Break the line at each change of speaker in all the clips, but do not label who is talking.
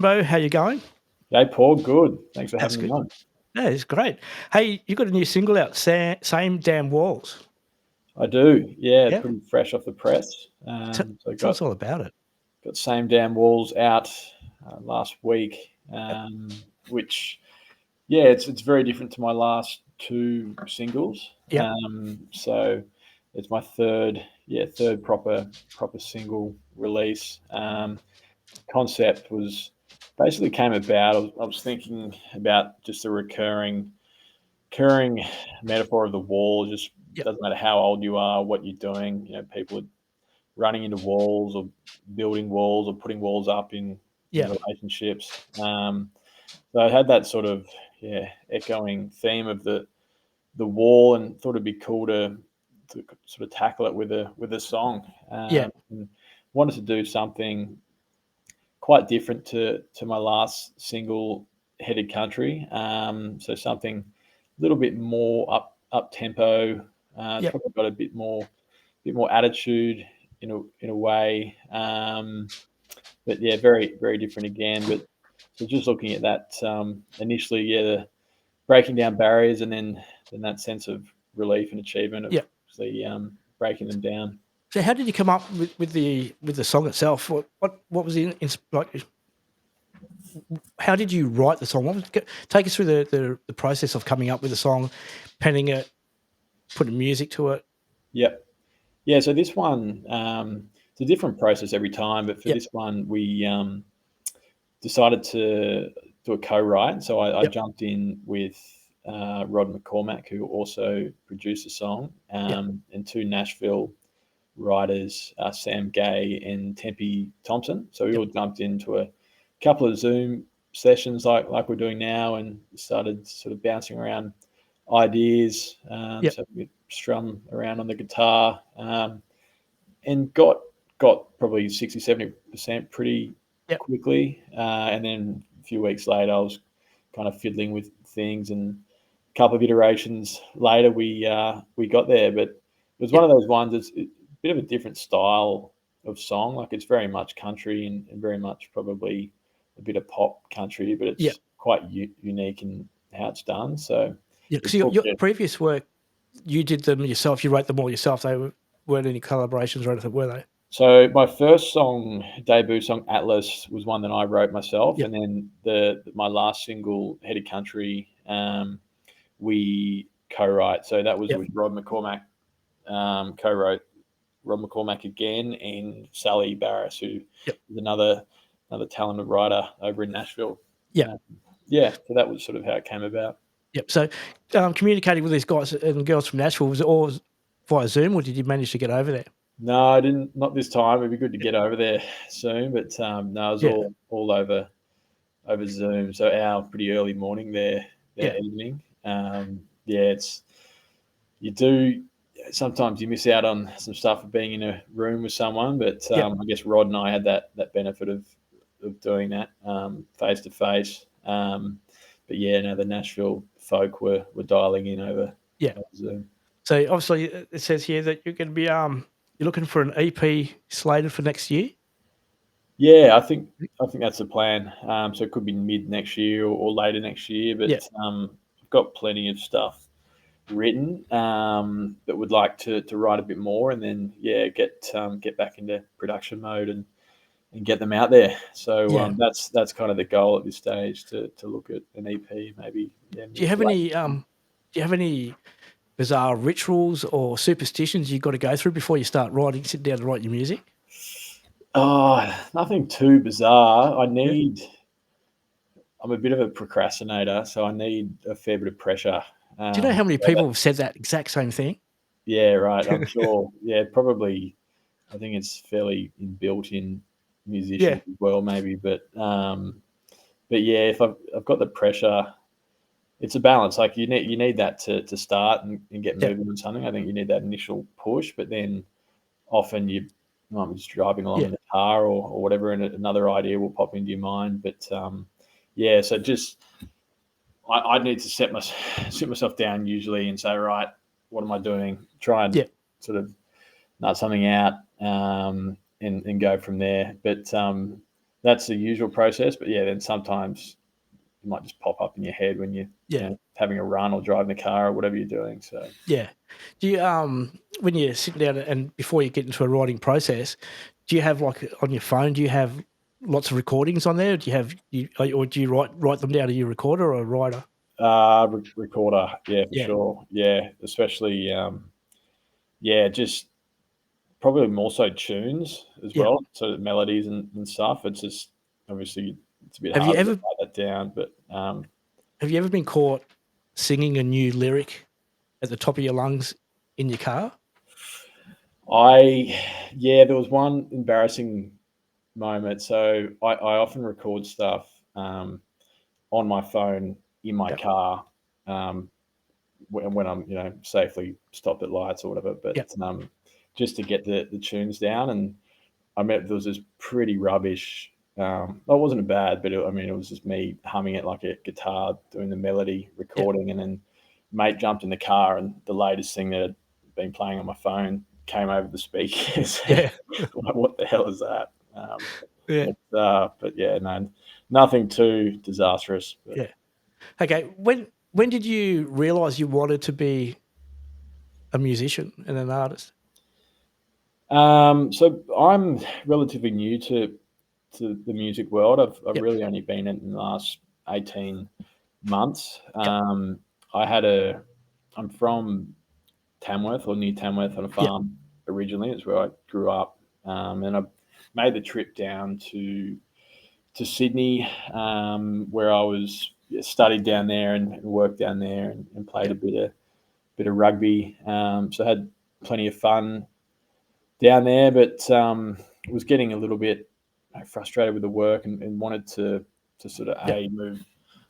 Bo, how you going?
Hey, Paul, good. Thanks for
That's
having me
good.
on.
Yeah, it's great. Hey, you got a new single out, Same Damn Walls.
I do, yeah,
Yeah,
pretty fresh off the press.
T-
So
tell
got
us all about it.
got Same Damn Walls out last week,
Yep.
which yeah, it's very different to my last two singles.
Yep.
So it's my third proper single release. Concept was basically came about. I was thinking about just the recurring metaphor of the wall. Just
Yep.
doesn't matter how old you are, what you're doing. People are running into walls or building walls or putting walls up in
Yep.
relationships. So I had that sort of echoing theme of the wall, and thought it'd be cool to sort of tackle it with a song.
Yep.
And wanted to do something quite different to my last single, Headed Country. So something a little bit more up tempo. It's
Yep.
probably got a bit more attitude in a way. But yeah, very very different again. But so just looking at that initially, the breaking down barriers, and then that sense of relief and achievement of
Yep.
actually breaking them down.
So, how did you come up with the song itself? What was like? How did you write the song? Take us through the process of coming up with a song, penning it, putting music to it.
Yep. Yeah, so this one, it's a different process every time, but for
Yep.
this one, we decided to do a co-write. So I
Yep.
jumped in with Rod McCormack, who also produced the song,
Yep.
and two Nashville writers, Sam Gay and Tempe Thompson. So we
Yep.
all jumped into a couple of Zoom sessions like we're doing now, and started sort of bouncing around ideas.
Yep.
So we strum around on the guitar, and got probably 60-70% pretty
Yep.
quickly. And then a few weeks later, I was kind of fiddling with things, and a couple of iterations later, we got there. But it was one
Yep.
of those ones. It's a bit of a different style of song. Like, it's very much country, and very much probably a bit of pop country, but
Yep.
it's quite unique in how it's done. So
Yeah,
we
because your
took it.
previous work, you did them yourself. You wrote them all yourself. Weren't any collaborations or anything, were they?
So my first song, debut song, Atlas, was one that I wrote myself,
Yep.
and then my last single, Headed Country, we co-write. So that was
Yep.
with Rod McCormack, co-wrote Rod McCormack again, and Sally Barris, who
Yep.
is another talented writer over in Nashville.
Yep.
Um, yeah, so that was sort of how it came about.
Yep. So, communicating with these guys and girls from Nashville, was it all via Zoom, or did you manage to get over there?
No, I didn't. Not this time. It'd be good to get over there soon, but no, it was
Yeah.
all over Zoom. So our pretty early morning, their
Yeah.
evening. Yeah, it's you do sometimes you miss out on some stuff of being in a room with someone, but
Yep.
I guess Rod and I had that benefit of doing that face to face. But yeah, no, the Nashville folk were dialing in
Yeah.
over Zoom.
So obviously, it says here that you're going to be you're looking for an EP slated for next year.
Yeah, I think that's the plan. So it could be mid next year, or later next year,
Yeah.
but I've got plenty of stuff written, that would like to write a bit more, and then get back into production mode, and get them out there. So
Yeah.
that's kind of the goal at this stage, to look at an EP, maybe
Do you
mid to
have
late.
any bizarre rituals or superstitions you've got to go through before you start writing, sit down to write your music?
Oh, nothing too bizarre.
Yeah.
I'm a bit of a procrastinator, so I need a fair bit of pressure.
Do you know how many
So
people have said that exact same thing?
yeah, right. I'm sure. Yeah, probably. I think it's fairly inbuilt in
Yeah.
musicians as well, maybe. But yeah, if I've got the pressure, it's a balance. Like, you need that to start, and get
Yeah.
moving on something. I think you need that initial push, but then often you might be just driving along
Yeah.
in the car, or whatever, and another idea will pop into your mind. But yeah, so just I need to sit myself down usually, and say, right, what am I doing? Try and
Yeah.
sort of nut something out, and go from there. But that's the usual process. But yeah, then sometimes it might just pop up in your head when
Yeah,
having a run or driving the car or whatever you're doing. So
yeah. Do you when you're sitting down and before you get into a writing process, do you have like on your phone? Do you have lots of recordings on there? Do you have or do you write them down to your recorder or a writer?
recorder, yeah, for
Yeah,
sure. Yeah, especially yeah, just probably more so tunes as
yeah.
well. So melodies and stuff. It's just obviously it's a bit
Have you
harder to
ever
write that down, but
have you ever been caught singing a new lyric at the top of your lungs in your car?
yeah, there was one embarrassing moment. So I often record stuff on my phone in my
Yeah,
car when I'm safely stopped at lights or whatever.
yeah,
But just to get the tunes down, and I met there was this pretty rubbish. Well, it wasn't bad, but I mean, it was just me humming it like a guitar, doing the melody
yeah,
recording, and then mate jumped in the car, and the latest thing that had been playing on my phone came over the speakers.
yeah,
What the hell is that?
yeah,
But yeah, no, nothing too disastrous. But
yeah. Okay, when did you realise you wanted to be a musician and an artist?
so I'm relatively new to the music world. I've
Yep,
really only been in the last 18 months.
yep,
I'm from Tamworth or near Tamworth on a
yep,
farm originally. It's where I grew up, and I made the trip down to Sydney, where I was studied down there and worked down there and played a
yep,
bit of rugby. So I had plenty of fun down there, but was getting a little bit frustrated with the work and wanted to sort of
yep,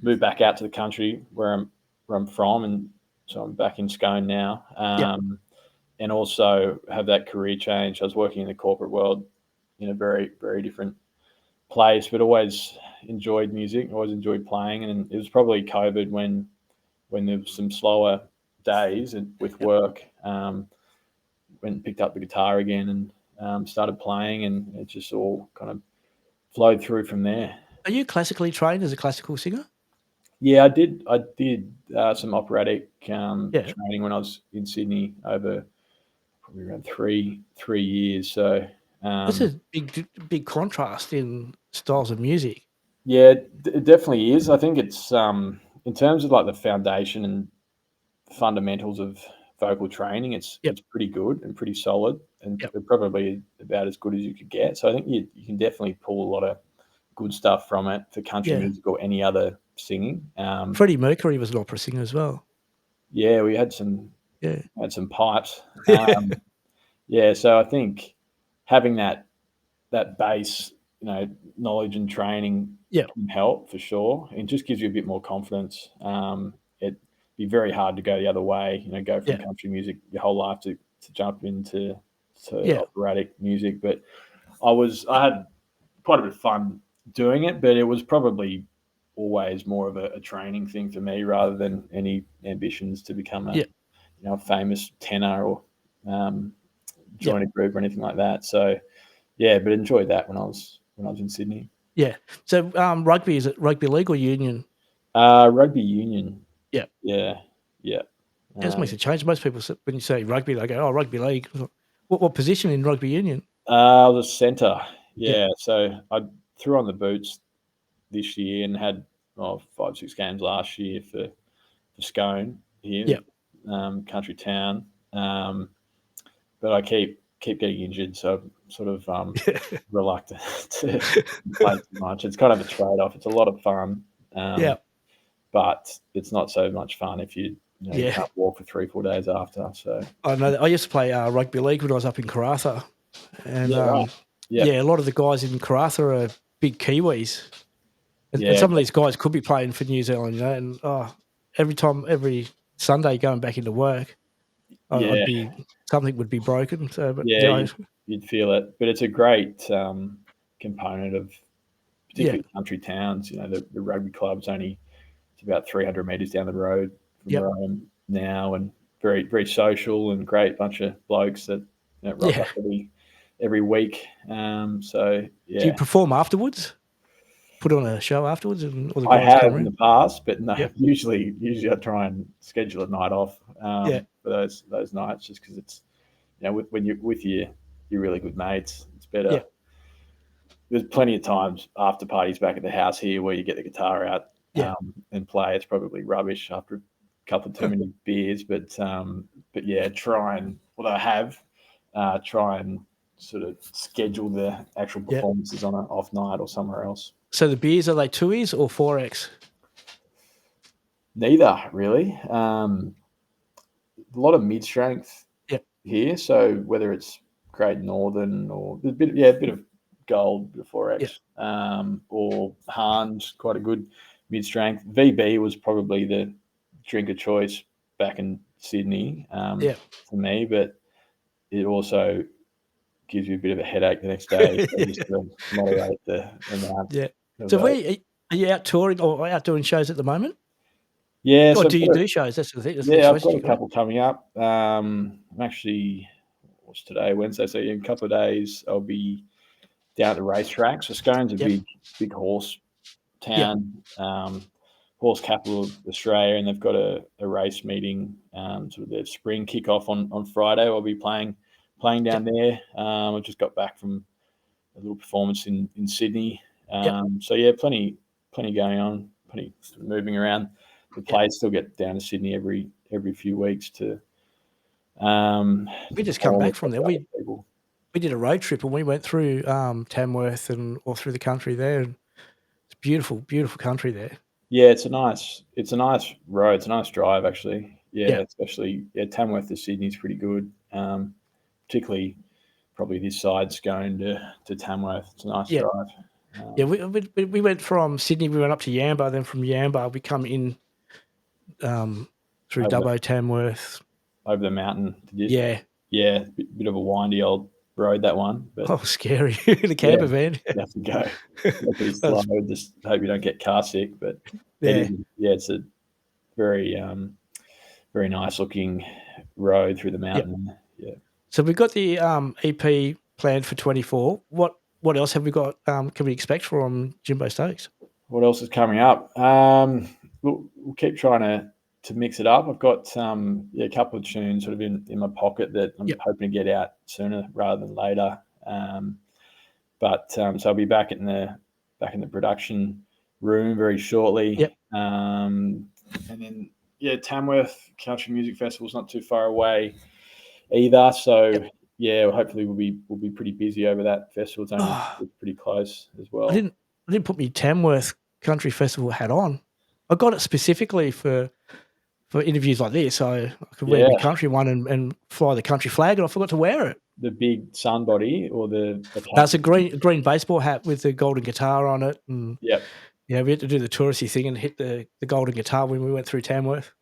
move back out to the country where I'm from, and so I'm back in Scone now,
yep,
and also have that career change. I was working in the corporate world in a very very different place, but always enjoyed music, always enjoyed playing, and it was probably COVID when there was some slower days with
yep.
work. Went and picked up the guitar again and started playing, and it just all kind of flowed through from there.
Are you classically trained as a classical singer?
Yeah, I did some operatic
Yeah.
training when I was in Sydney over probably around three years. So
That's
um,
a big contrast in styles of music.
yeah, it definitely is. I think it's in terms of like the foundation and fundamentals of vocal training,
Yep,
it's pretty good and pretty solid, and
yep,
probably about as good as you could get. So I think you can definitely pull a lot of good stuff from it for country
yeah.
music or any other singing.
Freddie Mercury was an opera singer as well.
Yeah, we
Yeah,
had some pipes.
yeah,
Yeah, so I think having that base, knowledge and training
yeah,
can help for sure. It just gives you a bit more confidence. It'd be very hard to go the other way. Go from
yeah,
country music your whole life to jump into
yeah,
operatic music. But I had quite a bit of fun doing it, but it was probably always more of a training thing for me rather than any ambitions to become
yeah,
a famous tenor or um,
yeah,
join a group or anything like that. So yeah, but enjoyed that when I was in Sydney.
yeah. So, rugby, is it rugby league or union?
Rugby union,
Yeah.
yeah, yeah.
Yeah, this makes
Um,
a change. Most people, when you say rugby, they go, "Oh, rugby league." What position in rugby union?
I was a centre,
Yeah,
yeah. So I threw on the boots this year and had 5 6 games last year for Scone here,
yeah,
country town. But I keep getting injured, so I'm sort of reluctant to play too much. It's kind of a trade off. It's a lot of fun,
yeah,
but it's not so much fun if you
yeah.
can't walk for 3 4 days after. So
I know. I used to play rugby league when I was up in Karratha, and
yeah, right. Yeah,
yeah, a lot of the guys in Karratha are big Kiwis, and
yeah,
some of these guys could be playing for New Zealand, And every Sunday going back into work, I'd
yeah,
be something would be broken. So, but
yeah.
yeah,
You'd feel it, but it's a great component of
yeah,
particularly country towns. The rugby club's only it's about 300 meters down the road from
yep,
where I am now, and very very social and great bunch of blokes that rock
yeah,
up every week. So
Do
yeah,
you perform afterwards? Put on a show afterwards, and all the
I
guys come
have in the
around?
past, but no,
Yep.
usually I try and schedule a night off
Yeah.
for those nights, just because it's when you're with your really good mates, it's
Yeah.
better. There's plenty of times after parties back at the house here where you get the guitar out
Yeah.
and play. It's probably rubbish after a couple too many beers, but yeah, try and what I have try and sort of schedule the actual
Yeah.
performances on an off night or somewhere else.
So the beers, are they 2s or 4X?
Neither really. A lot of mid strength
Yep.
here. So whether it's Great Northern or a bit of Gold before
Yeah.
X, or Hans, quite a good mid strength. VB was probably the drink of choice back in Sydney
Yeah.
for me, but it also gives you a bit of a headache the next day. So just to moderate the amount
Yeah.
of
So
those.
are you out touring or out doing shows at the moment?
Yeah,
Or
so
do you do shows? That's the thing. That's the next
yeah, I've got
question
a
you got.
couple coming up. I'm actually, what's today? Wednesday. So in a couple of days, I'll be down at the racetrack. So Scone's a
Yep.
big horse
Yep.
town, horse capital of Australia, and they've got a race meeting, sort of their spring kickoff on Friday. I'll be playing
Yep.
down there. I just got back from a little performance in Sydney.
Yep.
So yeah, plenty going on, plenty sort of moving around the
Yep.
place. Still get down to Sydney every few weeks to
We just come
perform
back
with
from there.
other people.
We did a road trip and we went through Tamworth and all through the country there. And it's beautiful, beautiful country there.
Yeah, it's a nice road. It's a nice drive actually. Yeah,
Yeah.
especially Tamworth to Sydney's pretty good. Particularly probably this side's going to Tamworth. It's a nice
Yeah.
drive.
Yeah. We went from Sydney, we went up to Yamba, then from Yamba we come in through
Over
Dubbo, Tamworth.
over the mountain.
Yeah.
Yeah, bit of a windy old road that one, but
Oh, scary. The
yeah,
camper van.
you have to go pretty slow.
That's,
Just hope you don't get car sick. But it is,
yeah.
yeah, it's a very very nice looking road through the
Yeah.
mountain. Yeah.
So we've got the EP planned for 24. What else have we got? Can we expect from Jimbo Stokes?
What else is coming up? We'll keep trying to mix it up. I've got a couple of tunes sort of in my pocket that I'm
Yep.
hoping to get out sooner rather than later. So I'll be back in the production room very shortly.
Yep.
And then Tamworth Country Music Festival's not too far away either. So
Yep.
yeah, hopefully we'll be pretty busy over that festival.
Oh,
It's pretty close as
I
well.
didn't put my Tamworth Country Festival hat on. I got it specifically for interviews like this, so I could wear my
Yeah,
country one and fly the country flag, and I forgot to wear it.
the big sun body or the cap.
That's a green baseball hat with the golden guitar on it, and
Yep.
yeah, we had to do the touristy thing and hit the golden guitar when we went through Tamworth.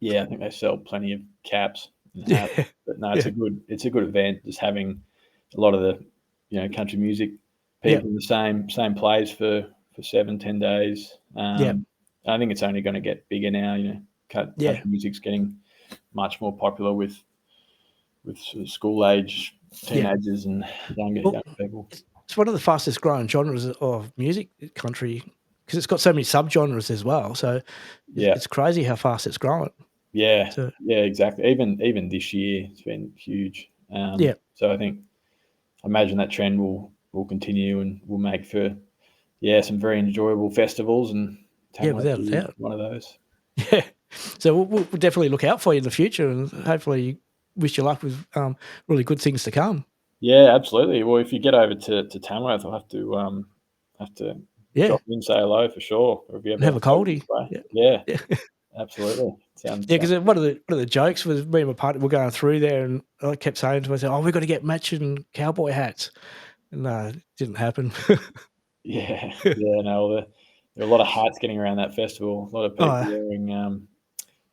Yeah, I think they sell plenty of caps and hats.
Yeah,
But no,
yeah,
it's a good event. Just having a lot of the country music
yeah,
people in the same place for 7-10 days.
yeah,
I think it's only going to get bigger now.
yeah.
Country music's getting much more popular with sort of school age
Yeah.
teenagers and younger
Well,
people.
it's one of the fastest growing genres of music, country, because it's got so many subgenres as well. So
Yeah,
it's crazy how fast it's growing.
yeah,
So
yeah, exactly. Even this year, it's been huge.
yeah,
So I imagine that trend will continue and will make for some very enjoyable festivals, and
yeah,
Tamworth
without a
will be
doubt.
one of those.
Yeah. So we'll definitely look out for you in the future, and hopefully wish you luck with really good things to come.
Yeah, absolutely. Well, if you get over to Tamworth, I'll have to
Yeah,
drop in, say hello for sure. Or if you
and
ever
have a
over this
coldie.
way,
Yeah,
yeah,
yeah,
absolutely.
yeah.
Sounds
Because one of the jokes was me and my partner were going through there, and I kept saying to myself, "Oh, we've got to get matching cowboy hats," and it didn't happen.
yeah, yeah. No, there are a lot of hats getting around that festival. A lot of people
Oh,
wearing.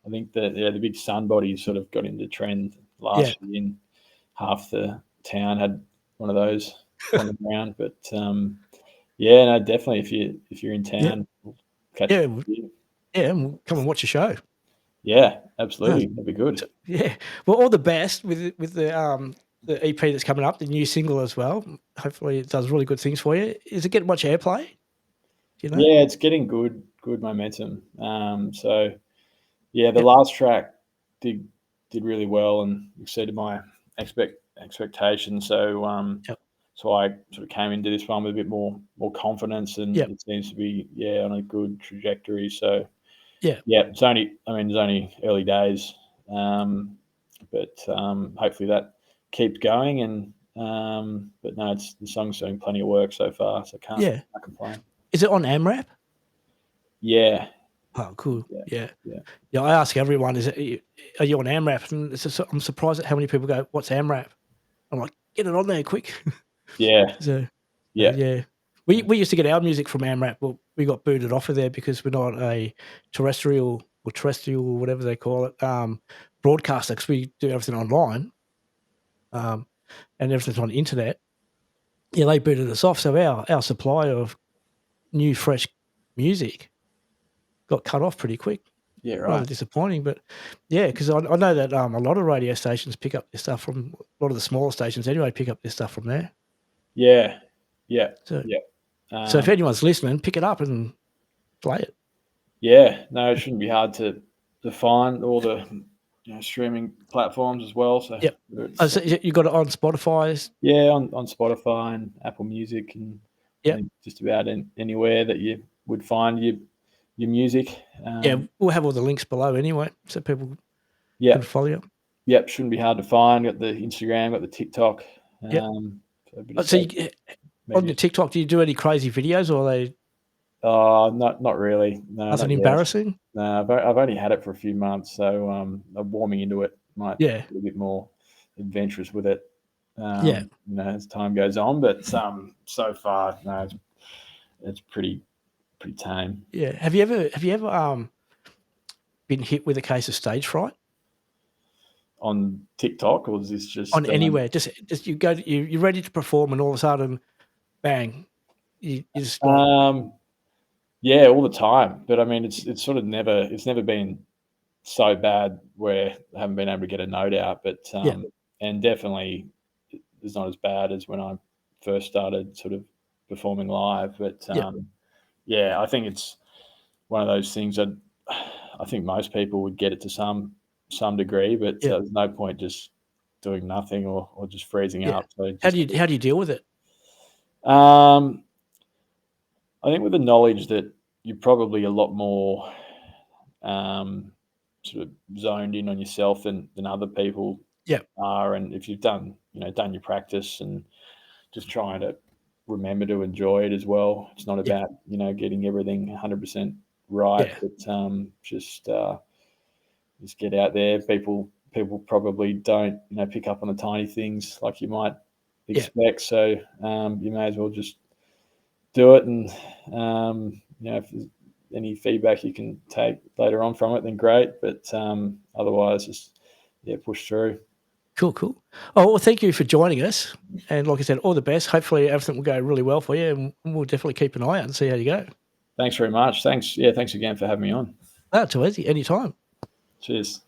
I think that the big sun bodies sort of got into trend
yeah,
last year, and half the town had one of those on the ground. But yeah, no, definitely. If you're in
yeah,
town, we'll catch
yeah,
up with you.
yeah. And we'll come and watch a show.
Yeah,
No,
absolutely. That'd be good.
yeah. Well, all the best with the the EP that's coming up, the new single as well. Hopefully, it does really good things for you. Is it getting much airplay? Do you know?
Yeah, it's getting good momentum. So yeah, the
Yep.
last track did really well and exceeded my expectations. So
Yep.
so I sort of came into this one with a bit more confidence, and
Yep.
it seems to be on a good trajectory. So
Yeah.
yeah, it's only early days, but hopefully that keeps going. And but no, the song's doing plenty of work so far, so can't
Yeah.
complain.
Is it on AMRAP?
Yeah,
Oh, cool.
yeah,
Yeah.
yeah.
Yeah, I ask everyone, are you on AMRAP? And I'm surprised at how many people go, what's AMRAP? I'm like, get it on there quick.
Yeah,
So,
yeah,
yeah. We used to get our music from AMRAP, but we got booted off of there because we're not a terrestrial or whatever they call it, broadcaster, because we do everything online, and everything's on the internet. Yeah, they booted us off. So our supply of new, fresh music got cut off pretty quick.
yeah.
Rather
Right.
disappointing, but yeah, because I know that a lot of radio stations pick up their stuff from a lot of the smaller stations anyway. Pick up their stuff from there.
Yeah, yeah,
So,
yeah.
so if anyone's listening, pick it up and play it.
Yeah, no, it shouldn't be hard to find all the streaming platforms as well. So
Yep.
it's
So you got it on Spotify.
yeah, on Spotify and Apple Music, and I
Yep.
think just about anywhere that you would find your music.
Yeah, we'll have all the links below anyway, so people
Yeah,
can follow you.
yep, shouldn't be hard to find. Got the Instagram, got the TikTok.
Yep.
So a bit of
So
social
on
media.
your TikTok, do you do any crazy videos, or are they
Not really. No,
nothing
not yet.
embarrassing?
No, I've only had it for a few months, so I'm warming into it. Might
Yeah.
be a bit more adventurous with it,
Yeah.
as time goes on. But so far, no, it's pretty tame.
Yeah. Have you ever been hit with a case of stage fright?
On TikTok, or is this just
On anywhere, just you go, you're ready to perform, and all of a sudden, bang, you just like,
yeah, all the time. But I mean, it's sort of never been so bad where I haven't been able to get a note out. But
yeah,
and definitely it's not as bad as when I first started sort of performing live. But
yeah,
yeah, I think it's one of those things that I think most people would get it to some degree, but
yeah,
there's no point just doing nothing or just freezing
yeah.
up. So
How
just
do you deal with it?
um, I think with the knowledge that you're probably a lot more sort of zoned in on yourself than other people
Yeah,
are, and if you've done your practice and just trying to remember to enjoy it as well. It's not
yeah,
about getting everything 100% right,
yeah,
but just get out there. People probably don't pick up on the tiny things like you might
yeah,
expect. So you may as well just do it, and if there's any feedback you can take later on from it, then great. But otherwise, just push through.
cool. Oh, well, thank you for joining us, and like I said, all the best. Hopefully, everything will go really well for you, and we'll definitely keep an eye out and see how you go.
Thanks very much. Thanks. Yeah, thanks again for having me on.
No, too easy. Anytime.
Cheers.